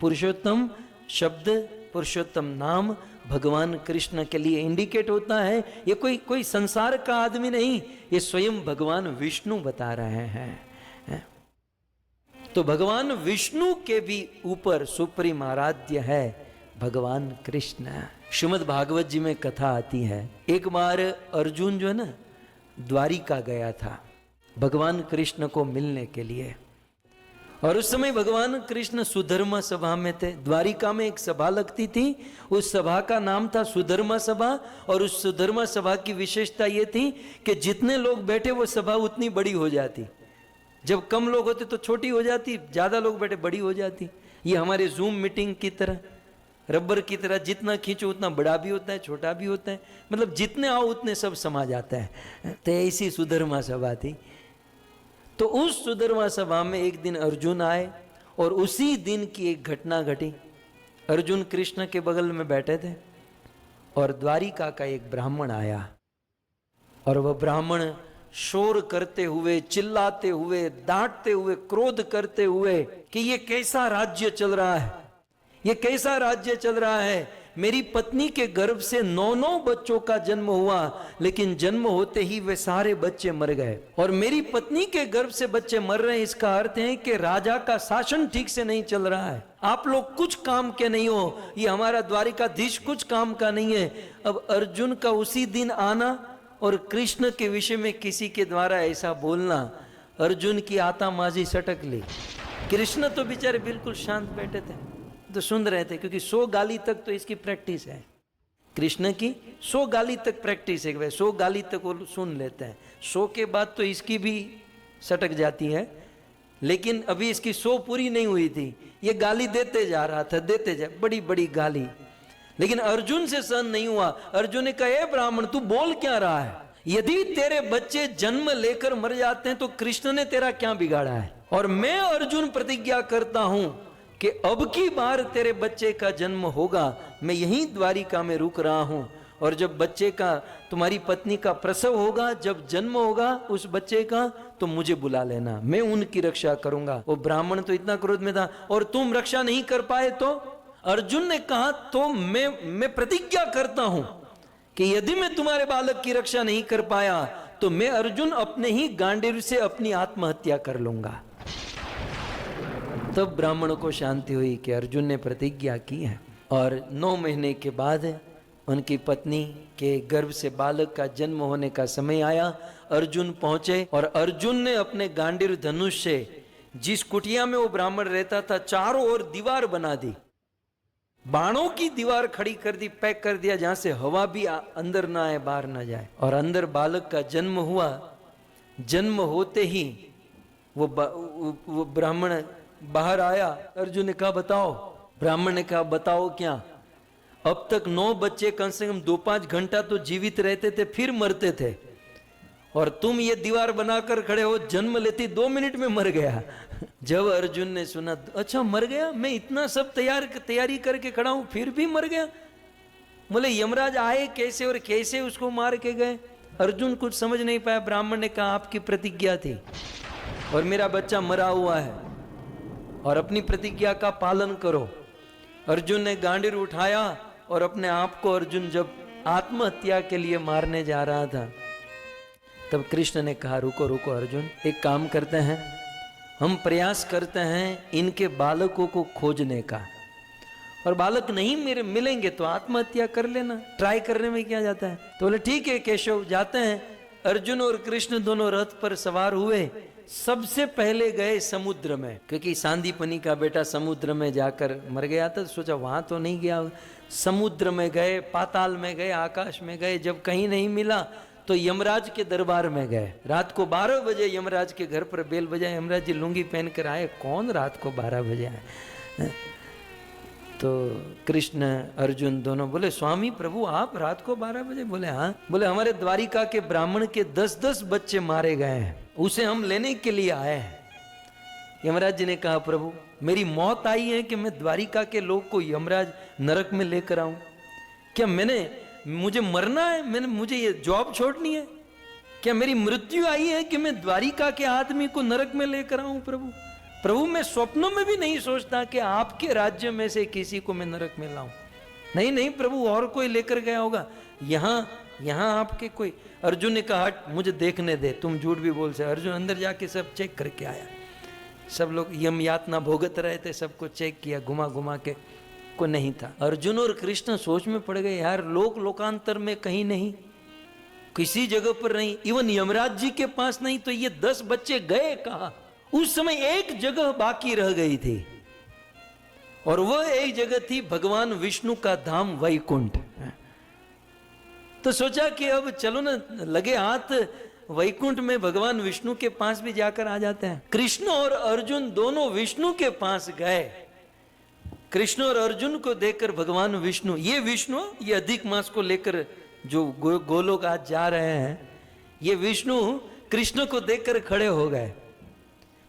पुरुषोत्तम शब्द, पुरुषोत्तम नाम भगवान कृष्ण के लिए इंडिकेट होता है। ये कोई संसार का आदमी नहीं, ये स्वयं भगवान विष्णु बता रहे हैं। तो भगवान विष्णु के भी ऊपर सुप्रीम आराध्य है भगवान कृष्ण। श्रीमद् भागवत जी में कथा आती है, एक बार अर्जुन जो है ना द्वारिका गया था भगवान कृष्ण को मिलने के लिए, और उस समय भगवान कृष्ण सुधर्मा सभा में थे। द्वारिका में एक सभा लगती थी, उस सभा का नाम था सुधर्मा सभा। और उस सुधर्मा सभा की विशेषता ये थी कि जितने लोग बैठे वो सभा उतनी बड़ी हो जाती। जब कम लोग होते तो छोटी हो जाती, ज्यादा लोग बैठे बड़ी हो जाती। ये हमारे जूम मीटिंग की तरह, रबर की तरह, जितना खींचो उतना बड़ा भी होता है, छोटा भी होता है, मतलब जितने आओ उतने सब समा जाता है। तो ऐसी सुधर्मा सभा थी। तो उस सुधर्मा सभा में एक दिन अर्जुन आए, और उसी दिन की एक घटना घटी। अर्जुन कृष्ण के बगल में बैठे थे, और द्वारिका का एक ब्राह्मण आया, और वह ब्राह्मण शोर करते हुए, चिल्लाते हुए, डांटते हुए, क्रोध करते हुए कि ये कैसा राज्य चल रहा है, ये कैसा राज्य चल रहा है। मेरी पत्नी के गर्भ से 9 बच्चों का जन्म हुआ, लेकिन जन्म होते ही वे सारे बच्चे मर गए। और मेरी पत्नी के गर्भ से बच्चे मर रहे हैं, इसका अर्थ है कि राजा का शासन ठीक से नहीं चल रहा है। आप लोग कुछ काम के नहीं हो, ये हमारा द्वारिकाधीश कुछ काम का नहीं है। अब अर्जुन का उसी दिन आना और कृष्ण के विषय में किसी के द्वारा ऐसा बोलना, अर्जुन की आता माजी सटक ली। कृष्ण तो बेचारे बिल्कुल शांत बैठे थे, तो सुन रहे थे, क्योंकि 100 गाली तक तो इसकी प्रैक्टिस है। कृष्ण की 100 गाली तक प्रैक्टिस है, 100 गाली तक वो सुन लेते हैं। 100 के बाद तो इसकी भी सटक जाती है, लेकिन अभी इसकी 100 पूरी नहीं हुई थी। ये गाली देते जा रहा था, देते जा, बड़ी बड़ी गाली, लेकिन अर्जुन से सहन नहीं हुआ। अर्जुन ने कहा, ए ब्राह्मण, तू बोल क्या रहा है? यदि तेरे बच्चे जन्म लेकर मर जाते हैं तो कृष्ण ने तेरा क्या बिगाड़ा है? और मैं अर्जुन प्रतिज्ञा करता हूं कि अब की बार तेरे बच्चे का जन्म होगा, मैं यहीं द्वारिका में रुक रहा हूं, और जब बच्चे का, तुम्हारी पत्नी का प्रसव होगा, जब जन्म होगा उस बच्चे का, तो मुझे बुला लेना, मैं उनकी रक्षा करूंगा। वो ब्राह्मण तो इतना क्रोध में था, और तुम रक्षा नहीं कर पाए तो? अर्जुन ने कहा, तो मैं प्रतिज्ञा करता हूं कि यदि मैं तुम्हारे बालक की रक्षा नहीं कर पाया तो मैं अर्जुन अपने ही गांडीव से अपनी आत्महत्या कर लूंगा। तब ब्राह्मण को शांति हुई कि अर्जुन ने प्रतिज्ञा की है। और 9 महीने के बाद उनकी पत्नी के गर्भ से बालक का जन्म होने का समय आया। अर्जुन पहुंचे, और अर्जुन ने अपने गांडीव धनुष से जिस कुटिया में वो ब्राह्मण रहता था चारों ओर दीवार बना दी, बाणों की दीवार खड़ी कर दी, पैक कर दिया, जहां से हवा भी अंदर ना आए, बाहर ना जाए। और अंदर बालक का जन्म हुआ। जन्म होते ही वो ब्राह्मण बाहर आया। अर्जुन ने कहा, बताओ। ब्राह्मण ने कहा, बताओ क्या? अब तक 9 बच्चे कम से कम 2-5 घंटा तो जीवित रहते थे, फिर मरते थे, और तुम ये दीवार बनाकर खड़े हो, जन्म लेती 2 मिनट में मर गया। जब अर्जुन ने सुना, अच्छा मर गया, मैं इतना सब तैयारी करके खड़ा हूं फिर भी मर गया। बोले, यमराज आए कैसे और कैसे उसको मार के गए? अर्जुन कुछ समझ नहीं पाया। ब्राह्मण ने कहा, आपकी प्रतिज्ञा थी और मेरा बच्चा मरा हुआ है, और अपनी प्रतिज्ञा का पालन करो। अर्जुन ने गांडीव उठाया, और अपने आप को अर्जुन जब आत्महत्या के लिए मारने जा रहा था, तब कृष्ण ने कहा, रुको रुको अर्जुन, एक काम करते हैं, हम प्रयास करते हैं इनके बालकों को खोजने का, और बालक नहीं मेरे मिलेंगे तो आत्महत्या कर लेना, ट्राई करने में क्या जाता है। तो बोले, ठीक है केशव, जाते हैं। अर्जुन और कृष्ण दोनों रथ पर सवार हुए। सबसे पहले गए समुद्र में, क्योंकि सांदीपनी का बेटा समुद्र में जाकर मर गया था, तो सोचा वहां तो नहीं गया। समुद्र में गए, पाताल में गए, आकाश में गए। जब कहीं नहीं मिला तो यमराज के दरबार में गए। रात को 12 बजे यमराज के घर पर बेल बजाए। यमराज जी लुंगी पहन कर आए। कौन रात को 12 बजे आए? तो कृष्ण अर्जुन दोनों बोले, स्वामी प्रभु आप रात को 12 बजे? बोले हाँ। बोले, हमारे द्वारिका के ब्राह्मण के 10-10 बच्चे मारे गए हैं, उसे हम लेने के लिए आए हैं। यमराज जी ने कहा, प्रभु मेरी मौत आई है कि मैं द्वारिका के लोग को यमराज नरक में लेकर आऊं? क्या मुझे मरना है? मुझे ये जॉब छोड़नी है? क्या मेरी मृत्यु आई है कि मैं द्वारिका के आदमी को नरक में लेकर आऊं? प्रभु प्रभु मैं स्वप्नों में भी नहीं सोचता कि आपके राज्य में से किसी को मैं नरक में लाऊं। नहीं नहीं प्रभु, और कोई लेकर गया होगा। यहाँ आपके कोई। अर्जुन ने कहा हट, मुझे देखने दे, तुम झूठ भी बोल सकते। अर्जुन अंदर जाके सब चेक करके आया। सब लोग यम यातना भोगत रहे थे, सबको चेक किया घुमा घुमा के, को नहीं था। अर्जुन और कृष्ण सोच में पड़ गए, यार लोकांतर में कहीं नहीं, किसी जगह पर नहीं, इवन यमराज जी के पास नहीं, तो ये 10 बच्चे गए कहां? उस समय एक जगह बाकी रह गई थी, और वह एक जगह थी भगवान विष्णु का धाम वैकुंठ। तो सोचा कि अब चलो ना, लगे हाथ वैकुंठ में भगवान विष्णु के पास भी जाकर आ जाते हैं। कृष्ण और अर्जुन दोनों विष्णु के पास गए। कृष्ण और अर्जुन को देखकर भगवान विष्णु, ये अधिक मास को लेकर जो गोलोक आज जा रहे हैं, ये विष्णु कृष्ण को देखकर खड़े हो गए।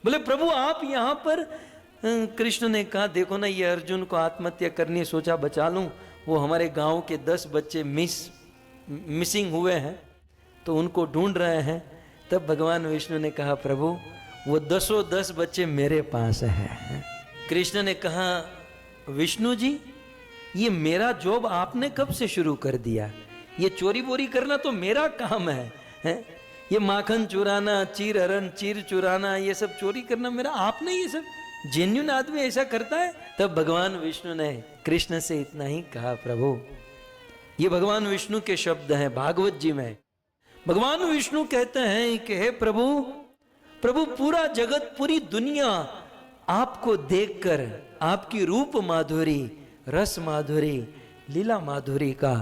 बोले प्रभु आप यहां पर? कृष्ण ने कहा देखो ना, ये अर्जुन को आत्महत्या करनी सोचा बचा लूं, वो हमारे गांव के 10 बच्चे मिसिंग हुए हैं, तो उनको ढूंढ रहे हैं। तब भगवान विष्णु ने कहा प्रभु वो 10 बच्चे मेरे पास हैं। कृष्ण ने कहा विष्णु जी, ये मेरा जॉब आपने कब से शुरू कर दिया? ये चोरी बोरी करना तो मेरा काम है? ये माखन चुराना, चीर चुराना, ये सब चोरी करना मेरा, आपने ये सब, जेन्युइन आदमी ऐसा करता है? तब भगवान विष्णु ने कृष्ण से इतना ही कहा प्रभु, ये भगवान विष्णु के शब्द हैं भागवत जी में। भगवान विष्णु कहते हैं कि हे प्रभु पूरा जगत, पूरी दुनिया आपको देखकर, आपकी रूप माधुरी, रस माधुरी, लीला माधुरी का,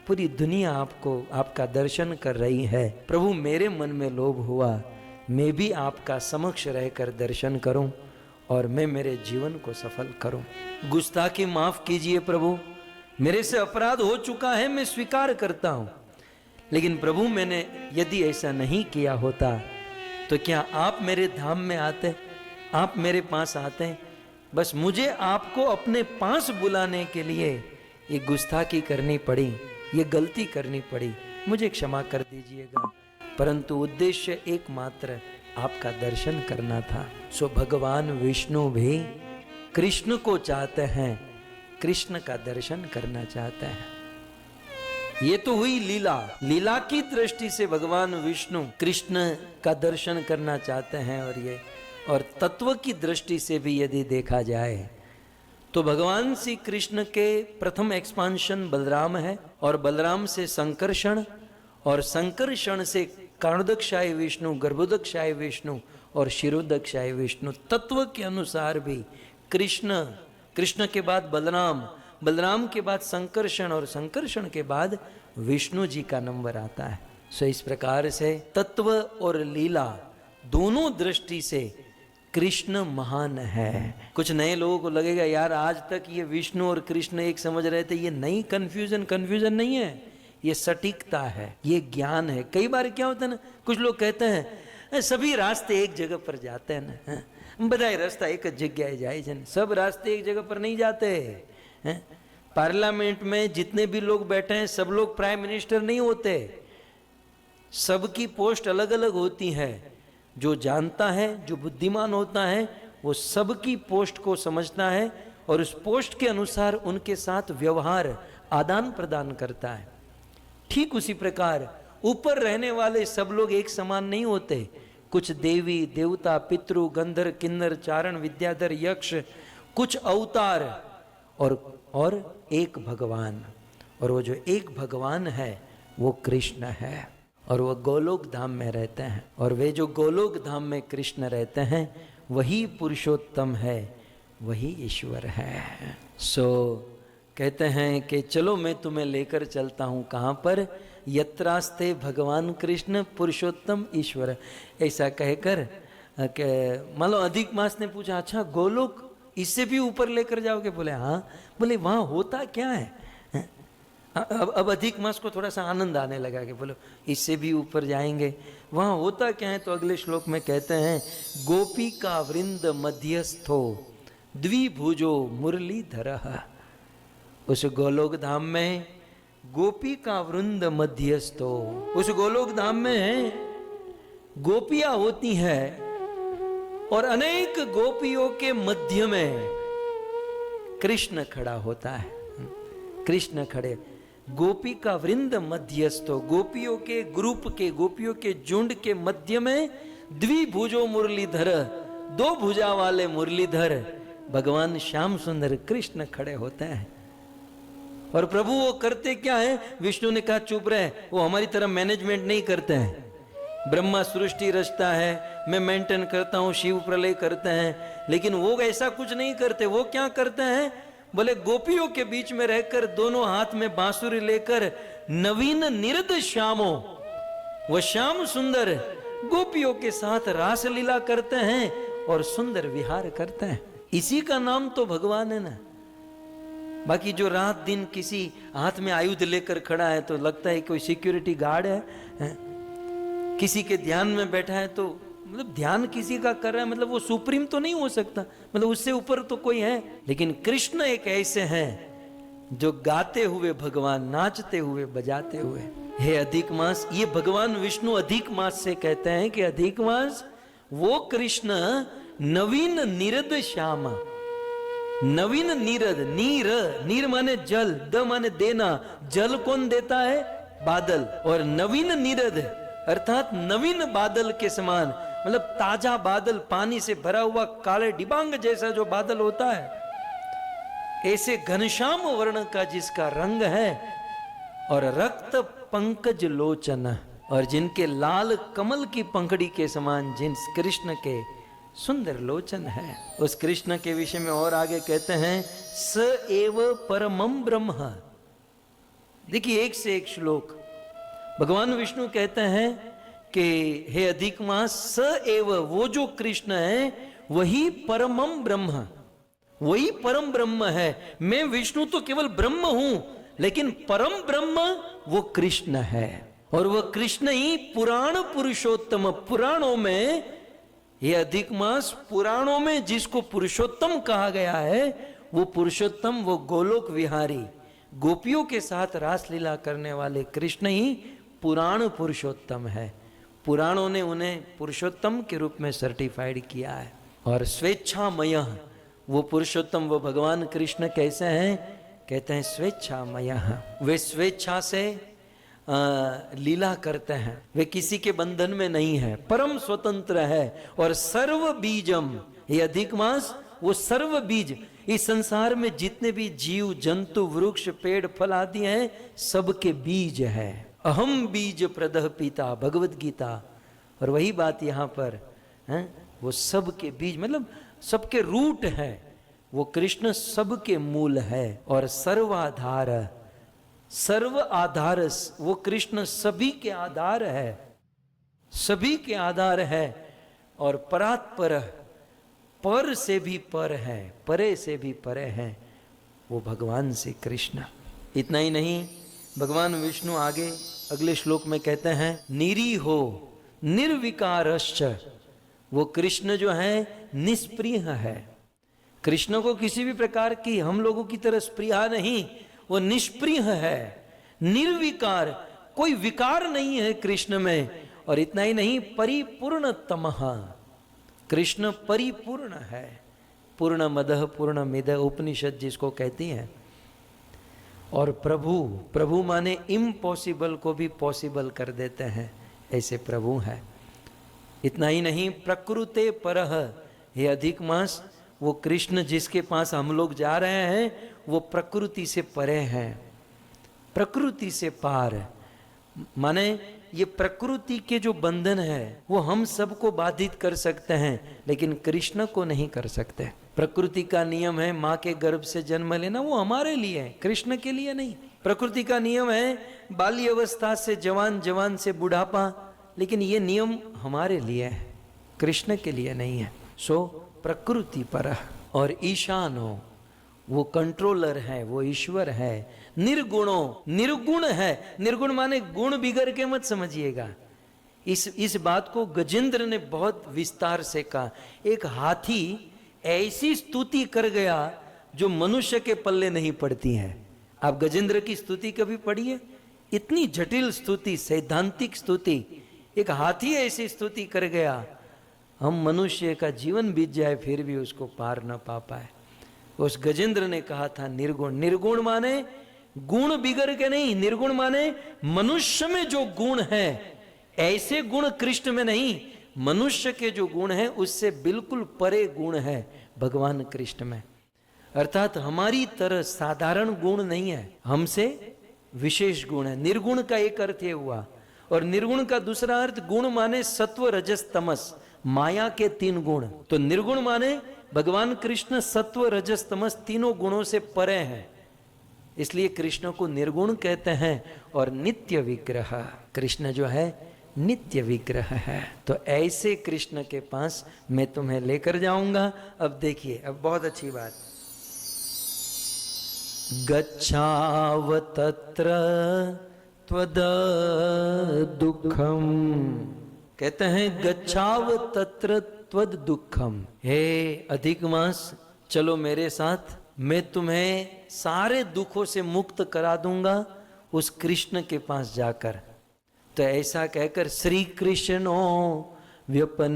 पूरी दुनिया आपको, आपका दर्शन कर रही है। प्रभु मेरे मन में लोभ हुआ, मैं भी आपका समक्ष रहकर दर्शन करूं और मैं मेरे जीवन को सफल करूं। गुस्ताखी माफ कीजिए प्रभु, मेरे से अपराध हो चुका है, मैं स्वीकार करता हूं। लेकिन प्रभु मैंने यदि ऐसा नहीं किया होता तो क्या आप मेरे धाम में आते? आप मेरे पास आते? बस मुझे आपको अपने पास बुलाने के लिए ये गुस्ताखी करनी पड़ी, ये गलती करनी पड़ी, मुझे क्षमा कर दीजिएगा। परंतु उद्देश्य एकमात्र आपका दर्शन करना था। सो भगवान विष्णु भी कृष्ण को चाहते हैं, कृष्ण का दर्शन करना चाहते हैं। ये तो हुई लीला की दृष्टि से भगवान विष्णु कृष्ण का दर्शन करना चाहते हैं। और तत्व की दृष्टि से भी यदि देखा जाए तो भगवान श्री कृष्ण के प्रथम एक्सपांशन बलराम है, और बलराम से संकर्षण, और संकर्षण से कारणोदकशाही विष्णु, गर्भोदकशाही विष्णु और शिरोदकशाही विष्णु। तत्व के अनुसार भी कृष्ण के बाद बलराम के बाद संकर्षण, और संकर्षण के बाद विष्णु जी का नंबर आता है। सो इस प्रकार से तत्व और लीला दोनों दृष्टि से कृष्ण महान है। कुछ नए लोगों को लगेगा यार आज तक ये विष्णु और कृष्ण एक समझ रहे थे, ये नई कन्फ्यूजन नहीं है, ये सटीकता है, ये ज्ञान है। कई बार क्या होता है ना, कुछ लोग कहते हैं सभी रास्ते एक जगह पर जाते हैं ना, बधाई रास्ता एक जगह जाए जन, सब रास्ते एक जगह पर नहीं जाते हैं। पार्लियामेंट में जितने भी लोग बैठे हैं सब लोग प्राइम मिनिस्टर नहीं होते, सबकी पोस्ट अलग अलग होती है। जो जानता है, जो बुद्धिमान होता है, वो सबकी पोस्ट को समझता है और उस पोस्ट के अनुसार उनके साथ व्यवहार आदान प्रदान करता है। ठीक उसी प्रकार ऊपर रहने वाले सब लोग एक समान नहीं होते। कुछ देवी देवता, पितृ, गंधर्व, किन्नर, चारण, विद्याधर, यक्ष, कुछ अवतार और एक भगवान। और वो जो एक भगवान है वो कृष्ण है, और वो गोलोक धाम में रहते हैं। और वे जो गोलोक धाम में कृष्ण रहते हैं वही पुरुषोत्तम है, वही ईश्वर है। सो कहते हैं कि चलो मैं तुम्हें लेकर चलता हूँ कहाँ पर? यत्रास्ते भगवान कृष्ण पुरुषोत्तम ईश्वर। ऐसा कहकर मान लो अधिक मास ने पूछा अच्छा गोलोक इससे भी ऊपर लेकर जाओगे? बोले हाँ। बोले वहाँ होता क्या है? अब अधिक मास को थोड़ा सा आनंद आने लगा कि बोलो इससे भी ऊपर जाएंगे, वहाँ होता क्या है? तो अगले श्लोक में कहते हैं गोपी का वृंद मध्यस्थो द्विभुजो मुरलीधरः। उस गोलोक धाम में गोपी का वृंद मध्यस्थो, उस गोलोक धाम में गोपियां होती हैं और अनेक गोपियों के मध्य में कृष्ण खड़ा होता है। कृष्ण खड़े, गोपी का वृंद मध्यस्थो, गोपियों के ग्रुप के, गोपियों के झुंड के मध्य में द्विभुजो मुरलीधर, दो भुजा वाले मुरलीधर भगवान श्याम सुंदर कृष्ण खड़े होते हैं। और प्रभु वो करते क्या है? विष्णु ने कहा चुप रहे, वो हमारी तरह मैनेजमेंट नहीं करते हैं। ब्रह्मा सृष्टि रचता है, मैं मेंटेन करता हूं, शिव प्रलय करते हैं, लेकिन वो ऐसा कुछ नहीं करते। वो क्या करते हैं? बोले गोपियों के बीच में रहकर दोनों हाथ में बांसुरी लेकर नवीन निरद श्यामो, वो श्याम सुंदर गोपियों के साथ रास लीला करते हैं और सुंदर विहार करते हैं। इसी का नाम तो भगवान है ना। बाकी जो रात दिन किसी हाथ में आयुध लेकर खड़ा है तो लगता है कोई सिक्योरिटी गार्ड है, किसी के ध्यान में बैठा है तो मतलब ध्यान किसी का कर रहा है, मतलब वो सुप्रीम तो नहीं हो सकता, मतलब उससे ऊपर तो कोई है। लेकिन कृष्ण एक ऐसे हैं जो गाते हुए भगवान, नाचते हुए, बजाते हुए। हे अधिक मास, ये भगवान विष्णु अधिक मास से कहते हैं कि अधिक मास वो कृष्ण नवीन निरद श्यामा। नवीन नीरद, नीर, नीर माने जल, द माने देना, जल कौन देता है? बादल। और नवीन नीरद अर्थात नवीन बादल के समान, मतलब ताजा बादल, पानी से भरा हुआ काले डिबांग जैसा जो बादल होता है, ऐसे घनश्याम वर्ण का जिसका रंग है, और रक्त पंकज लोचन, और जिनके लाल कमल की पंखड़ी के समान जिन कृष्ण के सुंदर लोचन है। उस कृष्ण के विषय में और आगे कहते हैं स एव परमम ब्रह्म। देखिए एक से एक श्लोक भगवान विष्णु कहते हैं कि हे अधिक मास, स एव, वो जो कृष्ण है वही परमम ब्रह्म, वही परम ब्रह्म है। मैं विष्णु तो केवल ब्रह्म हूं, लेकिन परम ब्रह्म वो कृष्ण है। और वह कृष्ण ही पुराण पुरुषोत्तम, पुराणों में, ये अधिक मास पुराणों में जिसको पुरुषोत्तम कहा गया है, वो पुरुषोत्तम, वो गोलोक विहारी, गोपियों के साथ रासलीला करने वाले कृष्ण ही पुराण पुरुषोत्तम है। पुराणों ने उन्हें पुरुषोत्तम के रूप में सर्टिफाइड किया है। और स्वेच्छामय, वो पुरुषोत्तम, वो भगवान कृष्ण कैसे हैं? कहते हैं स्वेच्छामय, वे स्वेच्छा से लीला करते हैं, वे किसी के बंधन में नहीं है, परम स्वतंत्र है। और सर्व बीजम, ये अधिक मास वो सर्व बीज, इस संसार में जितने भी जीव जंतु वृक्ष पेड़ फल आदि हैं, सबके बीज है। अहम बीज प्रदह पिता, भगवत गीता। और वही बात यहाँ पर है, वो सबके बीज मतलब सबके रूट है, वो कृष्ण सबके मूल है। और सर्वाधार, सर्व आधार, वो कृष्ण सभी के आधार है, सभी के आधार है। और परात्पर, पर से भी पर है, परे से भी परे है, वो भगवान श्री कृष्ण। इतना ही नहीं, भगवान विष्णु आगे अगले श्लोक में कहते हैं निरीहो निर्विकारश्च, वो कृष्ण जो है निष्प्रिय है। कृष्ण को किसी भी प्रकार की हम लोगों की तरह स्प्रिया नहीं, वो निष्प्रिय है, निर्विकार, कोई विकार नहीं है कृष्ण में। और इतना ही नहीं, परिपूर्णतमः, कृष्ण परिपूर्ण है। पूर्ण मदः पूर्ण मिदः उपनिषद जिसको कहती है। और प्रभु, प्रभु माने इम्पॉसिबल को भी पॉसिबल कर देते हैं, ऐसे प्रभु है। इतना ही नहीं, प्रकृते परः, ये अधिक मास वो कृष्ण जिसके पास हम लोग जा रहे हैं, वो प्रकृति से परे हैं, प्रकृति से पार। माने ये प्रकृति के जो बंधन है वो हम सबको बाधित कर सकते हैं, लेकिन कृष्ण को नहीं कर सकते। प्रकृति का नियम है माँ के गर्भ से जन्म लेना, वो हमारे लिए है, कृष्ण के लिए नहीं। प्रकृति का नियम है बाल्य अवस्था से जवान, जवान से बुढ़ापा, लेकिन ये नियम हमारे लिए है, कृष्ण के लिए नहीं है। सो प्रकृति पर। और ईशानो, वो कंट्रोलर है, वो ईश्वर है। निर्गुणो, निर्गुण है। निर्गुण माने गुण बिगड़ के मत समझिएगा। इस बात को गजेंद्र ने बहुत विस्तार से कहा। एक हाथी ऐसी स्तुति कर गया जो मनुष्य के पल्ले नहीं पड़ती है। आप गजेंद्र की स्तुति कभी पढ़िए, इतनी जटिल स्तुति, सैद्धांतिक स्तुति, एक हाथी ऐसी स्तुति कर गया। हम मनुष्य का जीवन बीत जाए फिर भी उसको पार न पा पाए। उस गजेंद्र ने कहा था निर्गुण। निर्गुण माने गुण बिगड़ के नहीं, निर्गुण माने मनुष्य में जो गुण है ऐसे गुण कृष्ण में नहीं, मनुष्य के जो गुण है उससे बिल्कुल परे गुण है भगवान कृष्ण में। अर्थात हमारी तरह साधारण गुण नहीं है, हमसे विशेष गुण है। निर्गुण का एक अर्थ ये हुआ, और निर्गुण का दूसरा अर्थ गुण माने सत्व रजस तमस, माया के 3 गुण। तो निर्गुण माने भगवान कृष्ण सत्व रजस तमस तीनों गुणों से परे हैं, इसलिए कृष्ण को निर्गुण कहते हैं। और नित्य विग्रह, कृष्ण जो है नित्य विग्रह है। तो ऐसे कृष्ण के पास मैं तुम्हें लेकर जाऊंगा। अब देखिए, अब बहुत अच्छी बात, गच्छाव तत्र त्वद दुखम, कहते हैं गच्छाव तत्र त्वद दुखम। हे अधिक मास, चलो मेरे साथ, मैं तुम्हें सारे दुखों से मुक्त करा दूंगा उस कृष्ण के पास जाकर। तो ऐसा कहकर श्री कृष्णो व्यपनेष्यति,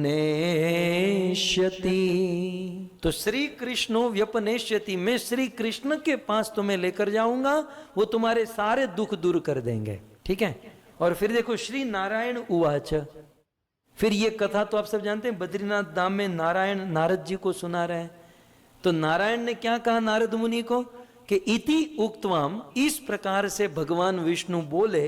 तो श्री कृष्णो व्यपनेष्यति, मैं श्री कृष्ण के पास तुम्हें लेकर जाऊंगा, वो तुम्हारे सारे दुख दूर कर देंगे। ठीक है। और फिर देखो, श्री नारायण उवाच, फिर ये कथा तो आप सब जानते हैं, बद्रीनाथ धाम में नारायण नारद जी को सुना रहे हैं। तो नारायण ने क्या कहा नारद मुनि को कि इति उक्तवाम, इस प्रकार से भगवान विष्णु बोले,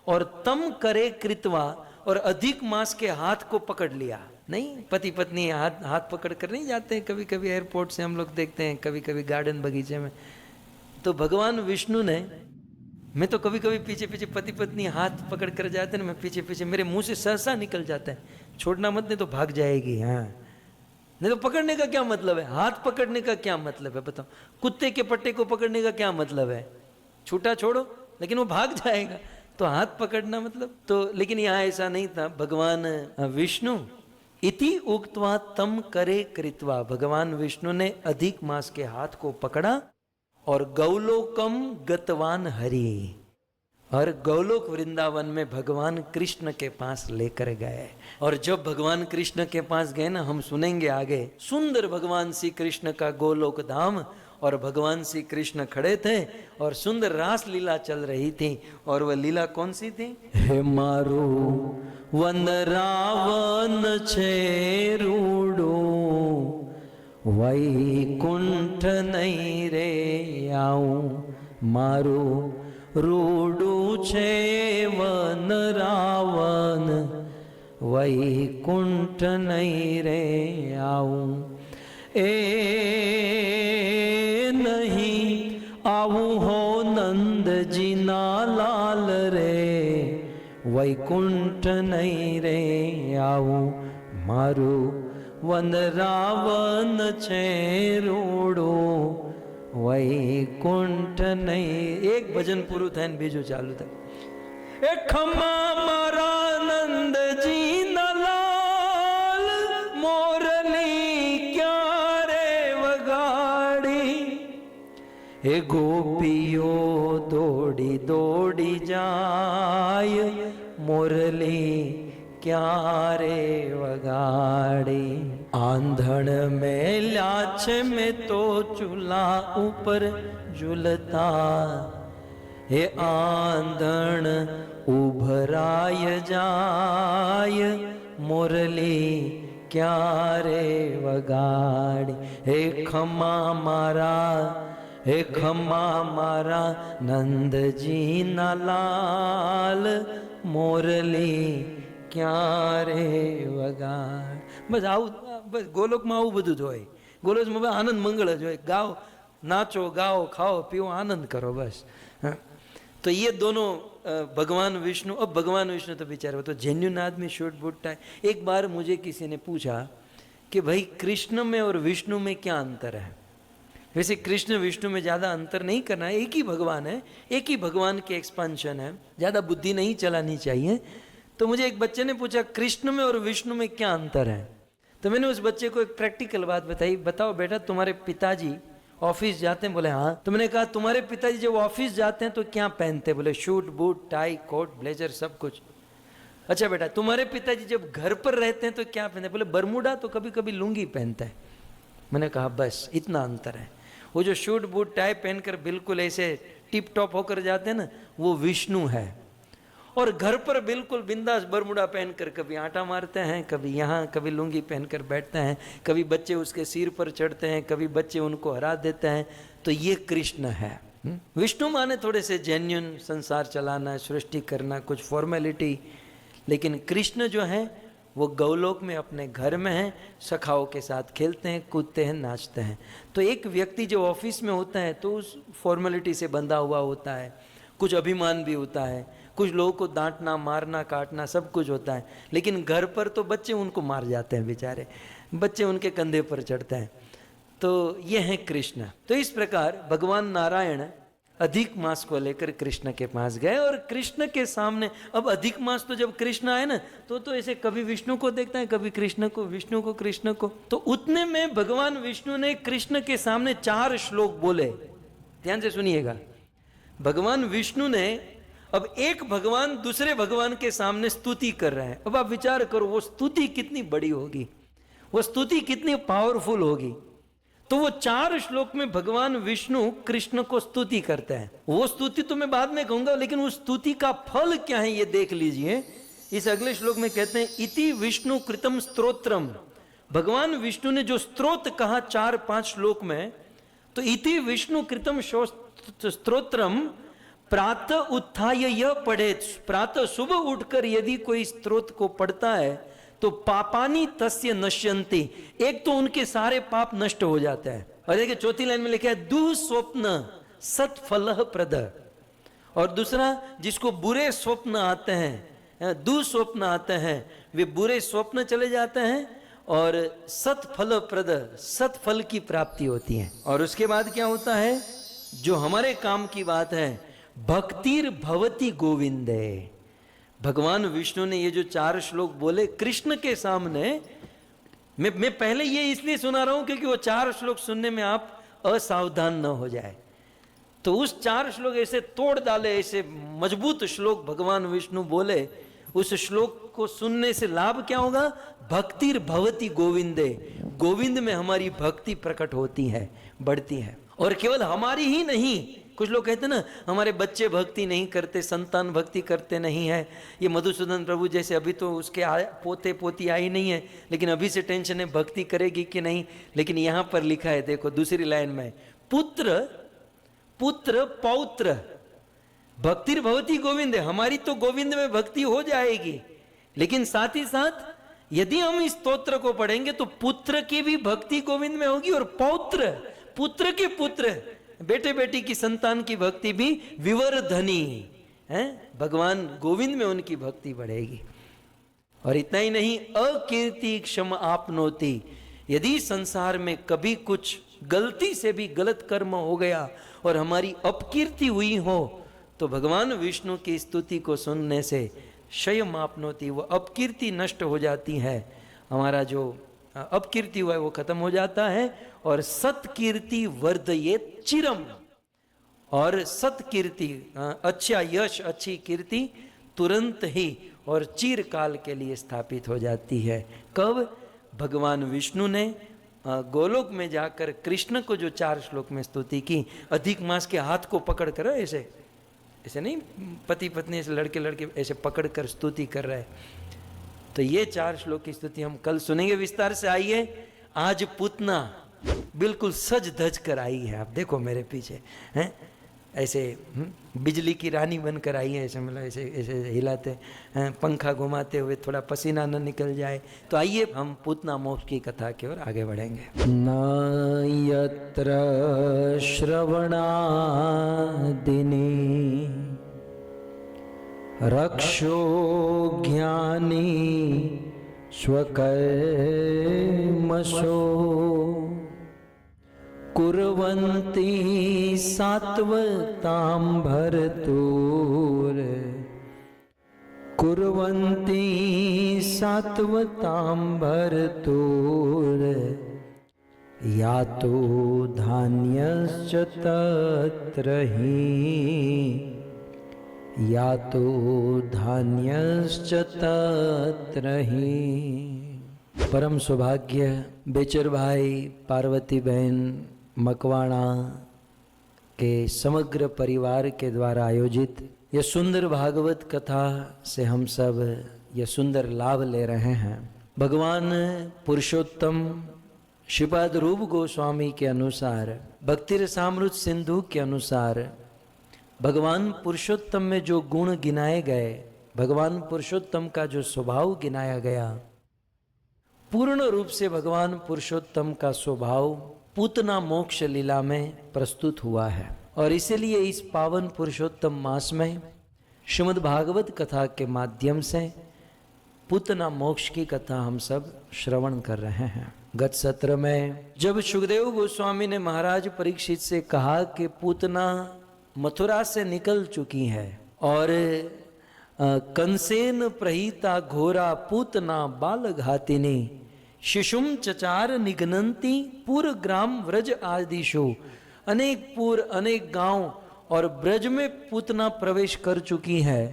और तम करे कृत्वा, और अधिक मास के हाथ को पकड़ लिया। नहीं, पति पत्नी हाथ पकड़ कर नहीं जाते हैं, कभी कभी एयरपोर्ट से हम लोग देखते हैं, कभी कभी गार्डन बगीचे में। तो भगवान विष्णु ने, मैं तो कभी कभी पीछे पीछे पति पत्नी हाथ पकड़ कर जाते हैं, मैं पीछे पीछे, मेरे मुंह से सहसा निकल जाता है, छोड़ना मत नहीं तो भाग जाएगी। हाँ, नहीं तो पकड़ने का क्या मतलब है, हाथ पकड़ने का क्या मतलब है बताओ। कुत्ते के पट्टे को पकड़ने का क्या मतलब है, छूटा छोड़ो, लेकिन वो भाग जाएगा। तो हाथ पकड़ना मतलब तो, लेकिन यहाँ ऐसा नहीं था। भगवान विष्णु इति उक्त्वा तम करे कृत्वा, भगवान विष्णु ने अधिक मास के हाथ को पकड़ा और गौलोकम गतवान हरि, और गौलोक वृंदावन में भगवान कृष्ण के पास लेकर गए। और जब भगवान कृष्ण के पास गए ना, हम सुनेंगे आगे, सुंदर भगवान श्री कृष्ण का गोलोक धाम, और भगवान श्री कृष्ण खड़े थे और सुंदर रास लीला चल रही थी। और वह लीला कौन सी थी? हे मारो वन रावण छे रूडो, वैकुंठ नहीं रे आऊं, मारो रूडू छे वन रावण, वैकुंठ नहीं रे आऊं। नहीं आऊं हो नंद जी ना लाल रे, वैकुंठ नहीं रे आऊं, मारू वन रावण छे रूडो, वैकुंठ नहीं। एक भजन पूરું થાય ને બીજું ચાલુ થાય। ए खमा मारा नंद जी ना लाल, मोरली क्या रे वगाड़ी, ए गोपियो दौड़ी दौड़ी जाय, मोरली क्या रे वगाड़ी। आंधण में लाछ में तो चूल्हा ऊपर झूलता, हे आंधण उभराय जाय, मुरली क्या रे वगाड़ी। हे खमा मारा, हे खमा मारा नंद जी ना लाल, मोरली क्या रे वगाड़। बस આવું, બસ ગોલોકમાં આવું બધું જ હોય। ગોલોકમાં આનંદ મંગળ જ હોય, ગાઓ नाचो गाओ खाओ पियो आनंद करो बस। हाँ? तो ये दोनों भगवान विष्णु, अब भगवान विष्णु तो बेचारे तो जेन्युइन आदमी, शूट बूट टाइम। एक बार मुझे किसी ने पूछा कि भाई कृष्ण में और विष्णु में क्या अंतर है। वैसे कृष्ण विष्णु में ज़्यादा अंतर नहीं करना है, एक ही भगवान है, एक ही भगवान के एक्सपांशन है, ज़्यादा बुद्धि नहीं चलानी चाहिए। तो मुझे एक बच्चे ने पूछा कृष्ण में और विष्णु में क्या अंतर है। तो मैंने उस बच्चे को एक प्रैक्टिकल बात बताई, बताओ बेटा तुम्हारे पिताजी ऑफिस जाते हैं? बोले हाँ। तो मैंने कहा तुम्हारे पिताजी जब ऑफिस जाते हैं तो क्या पहनते? बोले suit boot tie coat blazer सब कुछ। अच्छा बेटा, तुम्हारे पिताजी जब घर पर रहते हैं तो क्या पहनते हैं? बोले बरमूडा, तो कभी कभी लुंगी पहनता है। मैंने कहा बस इतना अंतर है। वो जो शूट बूट टाई पहनकर बिल्कुल ऐसे टिप टॉप होकर जाते हैं ना, वो विष्णु है। और घर पर बिल्कुल बिंदास बरमुडा पहनकर कभी आटा मारते हैं, कभी यहाँ, कभी लुंगी पहनकर बैठते हैं, कभी बच्चे उसके सिर पर चढ़ते हैं, कभी बच्चे उनको हरा देते हैं। तो ये कृष्ण है। विष्णु माने थोड़े से जेन्युइन, संसार चलाना, सृष्टि करना, कुछ फॉर्मेलिटी। लेकिन कृष्ण जो है वो गौलोक में अपने घर में है, सखाओं के साथ खेलते हैं, कूदते हैं, नाचते हैं। तो एक व्यक्ति जो ऑफिस में होता है तो उस फॉर्मेलिटी से बंधा हुआ होता है, कुछ अभिमान भी होता है, कुछ लोगों को डांटना, मारना, काटना सब कुछ होता है। लेकिन घर पर तो बच्चे उनको मार जाते हैं, बेचारे बच्चे उनके कंधे पर चढ़ते हैं। तो ये है कृष्ण। तो इस प्रकार भगवान नारायण अधिक मास को लेकर कृष्ण के पास गए, और कृष्ण के सामने, अब अधिक मास तो जब कृष्ण आए ना, तो ऐसे कभी विष्णु को देखता है, कभी कृष्ण को, विष्णु को कृष्ण को। तो उतने में भगवान विष्णु ने कृष्ण के सामने 4 श्लोक बोले। ध्यान से सुनिएगा। भगवान विष्णु ने, अब एक भगवान दूसरे भगवान के सामने स्तुति कर रहे हैं। अब आप विचार करो वो स्तुति कितनी बड़ी होगी, वो स्तुति कितनी पावरफुल होगी। तो वो 4 श्लोक में भगवान विष्णु कृष्ण को स्तुति करते हैं। वो स्तुति तो मैं बाद में कहूंगा, लेकिन उस स्तुति का फल क्या है ये देख लीजिए। इस अगले श्लोक में कहते हैं इति विष्णु कृतम स्तोत्रम। भगवान विष्णु ने जो स्तोत्र कहा 4-5 श्लोक में, तो इति विष्णु कृतम स्तोत्रम प्रातः उत्थाय यह पढ़े। प्रातः सुबह उठकर यदि कोई स्तोत्र को पढ़ता है तो पापानी तस्य नश्यन्ति, एक तो उनके सारे पाप नष्ट हो जाते हैं। और देखिए चौथी लाइन में लिखा है दुःस्वप्न सत्फलः प्रद। और दूसरा, जिसको बुरे स्वप्न आते हैं, दुःस्वप्न आते हैं, वे बुरे स्वप्न चले जाते हैं और सत्फल प्रद, सत्फल की प्राप्ति होती है। और उसके बाद क्या होता है, जो हमारे काम की बात है, भक्तिर भवति गोविंदे। भगवान विष्णु ने ये जो 4 श्लोक बोले कृष्ण के सामने, मैं पहले ये इसलिए सुना रहा हूं क्योंकि वो 4 श्लोक सुनने में आप असावधान न हो जाए। तो उस 4 श्लोक ऐसे तोड़ डाले, ऐसे मजबूत श्लोक भगवान विष्णु बोले। उस श्लोक को सुनने से लाभ क्या होगा, भक्तिर भवति गोविंदे, गोविंद में हमारी भक्ति प्रकट होती है, बढ़ती है। और केवल हमारी ही नहीं, कुछ लोग कहते हैं ना हमारे बच्चे भक्ति नहीं करते, संतान भक्ति करते नहीं है। ये मधुसूदन प्रभु जैसे, अभी तो उसके पोते पोती आई नहीं है, लेकिन अभी से टेंशन है भक्ति करेगी कि नहीं। लेकिन यहाँ पर लिखा है, देखो दूसरी लाइन में, पुत्र पुत्र पौत्र भक्तिर भवति गोविंद। हमारी तो गोविंद में भक्ति हो जाएगी, लेकिन साथ ही साथ यदि हम इस स्तोत्र को पढ़ेंगे तो पुत्र की भी भक्ति गोविंद में होगी, और पौत्र, पुत्र के पुत्र, बेटे बेटी की संतान की भक्ति भी विवर्धनी है, भगवान गोविंद में उनकी भक्ति बढ़ेगी। और इतना ही नहीं, अकीर्ति क्षम आपनोति। यदि संसार में कभी कुछ गलती से भी गलत कर्म हो गया और हमारी अपकीर्ति हुई हो, तो भगवान विष्णु की स्तुति को सुनने से क्षयम आपनोति, वो अपकीर्ति नष्ट हो जाती है। हमारा जो अपकीर्ति हुआ है वो खत्म हो जाता है, और सत्कीर्ति वर्धयेत चिरम। और सत्कीर्ति, अच्छा यश, अच्छी कीर्ति तुरंत ही और चिरकाल के लिए स्थापित हो जाती है। कब? भगवान विष्णु ने गोलोक में जाकर कृष्ण को जो 4 श्लोक में स्तुति की, अधिक मास के हाथ को पकड़ कर, ऐसे ऐसे नहीं, पति पत्नी ऐसे लड़के लड़के ऐसे पकड़ कर स्तुति कर रहे। तो ये 4 श्लोक की स्तुति हम कल सुनेंगे विस्तार से। आइए, आज पूतना बिल्कुल सज धज कर आई है। आप देखो मेरे पीछे हैं, ऐसे बिजली की रानी बनकर आई है, ऐसे मतलब ऐसे ऐसे हिलाते हैं, पंखा घुमाते हुए, थोड़ा पसीना न निकल जाए। तो आइए हम पूतना मोक्ष की कथा की ओर आगे बढ़ेंगे। न यत्र श्रवणादिनी रक्षो ज्ञानी स्वकर्मशो कुर्वन्ति सात्वतां भरतुर कुर्वन्ति सात्वतां भरतुर यातो धान्यश्च तत्र हि या तो धान्यश्च तत्र ही। परम सौभाग्य बेचर भाई पार्वती बहन मकवाणा के समग्र परिवार के द्वारा आयोजित यह सुंदर भागवत कथा से हम सब यह सुंदर लाभ ले रहे हैं। भगवान पुरुषोत्तम श्रीपाद रूप गोस्वामी के अनुसार, भक्ति रसामृत सिंधु के अनुसार भगवान पुरुषोत्तम में जो गुण गिनाए गए, भगवान पुरुषोत्तम का जो स्वभाव गिनाया गया, पूर्ण रूप से भगवान पुरुषोत्तम का स्वभाव पूतना मोक्ष लीला में प्रस्तुत हुआ है। और इसीलिए इस पावन पुरुषोत्तम मास में श्रीमद् भागवत कथा के माध्यम से पूतना मोक्ष की कथा हम सब श्रवण कर रहे हैं। गत सत्र में जब सुखदेव गोस्वामी ने महाराज परीक्षित से कहा कि पूतना मथुरा से निकल चुकी है और कंसेन प्रहीता घोरा पूतना बाल घातिनी शिशुम चचार निघनंती पूर ग्राम व्रज आदिशु। अनेक पूर, अनेक गांव और ब्रज में पूतना प्रवेश कर चुकी है।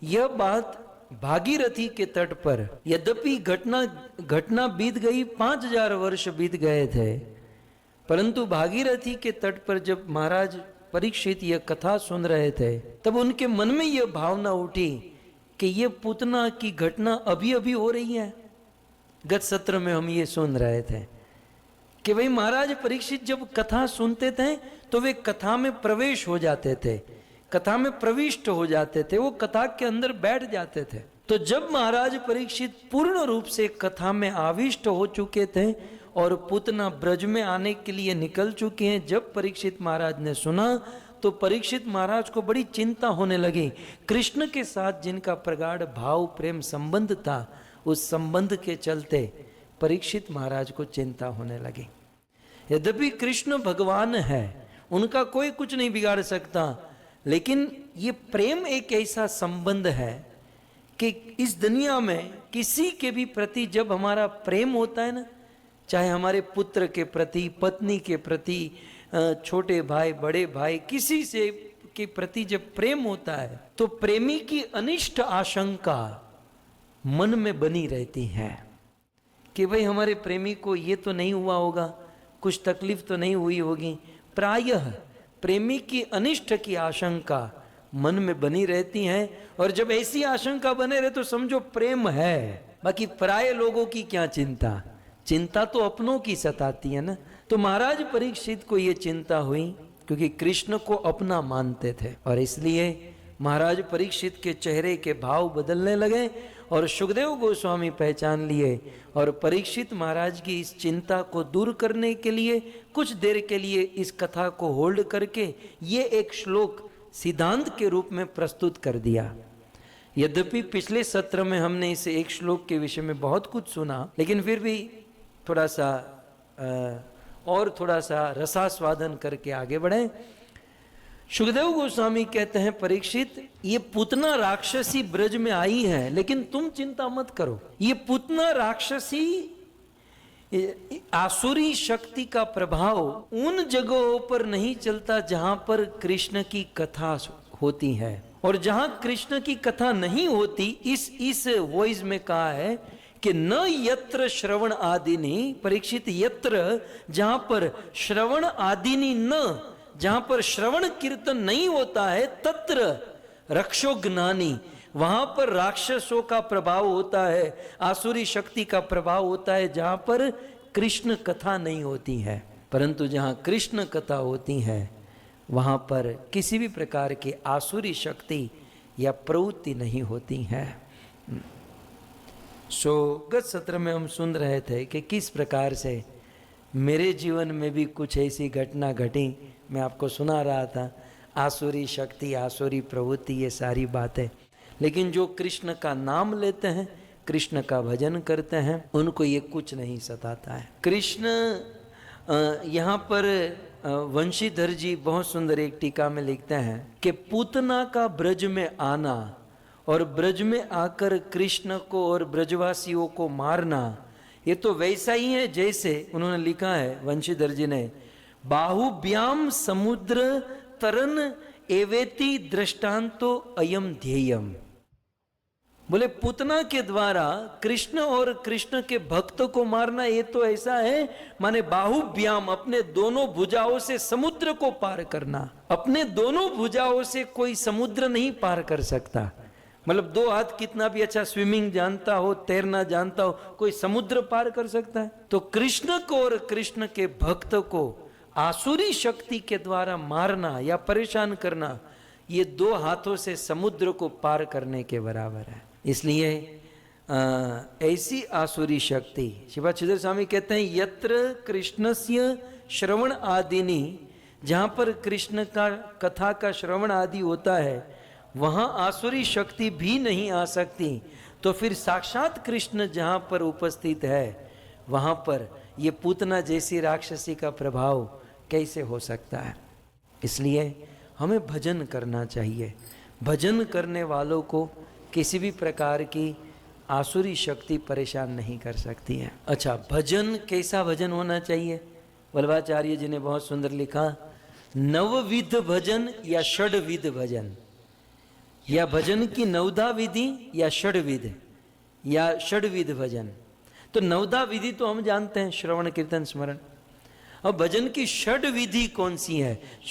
यह बात भागीरथी के तट पर, यद्यपि घटना बीत गई, 5000 वर्ष बीत गए थे, परंतु भागीरथी के तट पर जब महाराज परीक्षित यह कथा सुन रहे थे तब उनके मन में यह भावना उठी कि यह पूतना की घटना अभी अभी हो रही है। गत सत्र में हम ये सुन रहे थे कि भाई महाराज परीक्षित जब कथा सुनते थे तो वे कथा में प्रवेश हो जाते थे, कथा में प्रविष्ट हो जाते थे, वो कथा के अंदर बैठ जाते थे। तो जब महाराज परीक्षित पूर्ण रूप से कथा में आविष्ट हो चुके थे और पूतना ब्रज में आने के लिए निकल चुके हैं, जब परीक्षित महाराज ने सुना तो परीक्षित महाराज को बड़ी चिंता होने लगी। कृष्ण के साथ जिनका प्रगाढ़ भाव प्रेम संबंध था, उस संबंध के चलते परीक्षित महाराज को चिंता होने लगी। यद्यपि कृष्ण भगवान है, उनका कोई कुछ नहीं बिगाड़ सकता, लेकिन ये प्रेम एक ऐसा संबंध है कि इस दुनिया में किसी के भी प्रति जब हमारा प्रेम होता है ना, चाहे हमारे पुत्र के प्रति, पत्नी के प्रति, छोटे भाई, बड़े भाई, किसी से के प्रति जब प्रेम होता है तो प्रेमी की अनिष्ट आशंका मन में बनी रहती है कि भाई हमारे प्रेमी को ये तो नहीं हुआ होगा, कुछ तकलीफ तो नहीं हुई होगी। प्रायः प्रेमी की अनिष्ट की आशंका मन में बनी रहती है, और जब ऐसी आशंका बने रहे तो समझो प्रेम है। बाकी प्राय लोगों की क्या चिंता, चिंता तो अपनों की सताती है ना। तो महाराज परीक्षित को ये चिंता हुई क्योंकि कृष्ण को अपना मानते थे, और इसलिए महाराज परीक्षित के चेहरे के भाव बदलने लगे और सुखदेव गोस्वामी पहचान लिए। और परीक्षित महाराज की इस चिंता को दूर करने के लिए कुछ देर के लिए इस कथा को होल्ड करके ये एक श्लोक सिद्धांत के रूप में प्रस्तुत कर दिया। यद्यपि पिछले सत्र में हमने इस एक श्लोक के विषय में बहुत कुछ सुना, लेकिन फिर भी थोड़ा सा रसास्वादन करके आगे बढ़े। सुखदेव गोस्वामी कहते हैं, परीक्षित ये पूतना राक्षसी ब्रज में आई है, लेकिन तुम चिंता मत करो। ये पूतना राक्षसी आसुरी शक्ति का प्रभाव उन जगहों पर नहीं चलता जहां पर कृष्ण की कथा होती है, और जहां कृष्ण की कथा नहीं होती, इस वॉइस में कहा है कि न यत्र श्रवण आदिनी, परीक्षित यत्र जहां पर श्रवण आदिनी, न जहां पर श्रवण कीर्तन नहीं होता है, तत्र रक्षो ज्ञानी, वहां पर राक्षसों का प्रभाव होता है, आसुरी शक्ति का प्रभाव होता है, जहां पर कृष्ण कथा नहीं होती है। परंतु जहां कृष्ण कथा होती है वहां पर किसी भी प्रकार की आसुरी शक्ति या प्रवृत्ति नहीं होती है। गत सत्र में हम सुन रहे थे कि किस प्रकार से मेरे जीवन में भी कुछ ऐसी घटना घटी। मैं आपको सुना रहा था, आसुरी शक्ति, आसुरी प्रवृत्ति, ये सारी बातें। लेकिन जो कृष्ण का नाम लेते हैं, कृष्ण का भजन करते हैं, उनको ये कुछ नहीं सताता है। कृष्ण यहाँ पर वंशीधर जी बहुत सुंदर एक टीका में लिखते हैं कि पूतना का ब्रज में आना और ब्रज में आकर कृष्ण को और ब्रजवासियों को मारना, ये तो वैसा ही है जैसे उन्होंने लिखा है वंशीधर जी ने, बाहुव्याम समुद्र तरन एवेति दृष्टांतो अयम ध्येयम। बोले पूतना के द्वारा कृष्ण और कृष्ण के भक्तों को मारना, ये तो ऐसा है माने बाहुव्याम, अपने दोनों भुजाओं से समुद्र को पार करना। अपने दोनों भुजाओं से कोई समुद्र नहीं पार कर सकता। मतलब दो हाथ कितना भी अच्छा स्विमिंग जानता हो, तैरना जानता हो, कोई समुद्र पार कर सकता है? तो कृष्ण को और कृष्ण के भक्त को आसुरी शक्ति के द्वारा मारना या परेशान करना, ये दो हाथों से समुद्र को पार करने के बराबर है। इसलिए ऐसी आसुरी शक्ति, शिवाचिदर स्वामी कहते हैं यत्र कृष्णस्य श्रवण आदिनी, जहां पर कृष्ण का कथा का श्रवण आदि होता है वहां आसुरी शक्ति भी नहीं आ सकती। तो फिर साक्षात कृष्ण जहां पर उपस्थित है वहां पर ये पूतना जैसी राक्षसी का प्रभाव कैसे हो सकता है? इसलिए हमें भजन करना चाहिए। भजन करने वालों को किसी भी प्रकार की आसुरी शक्ति परेशान नहीं कर सकती है। अच्छा, भजन कैसा भजन होना चाहिए? वल्लभाचार्य जी ने बहुत सुंदर लिखा, नवविध भजन या षड्विध भजन, या भजन की नवधा विधि या षड्विध या षड्विध भजन। तो नवधा विधि तो हम जानते हैं, श्रवण कीर्तन स्मरण। अब भजन की षड विधि कौन सी है?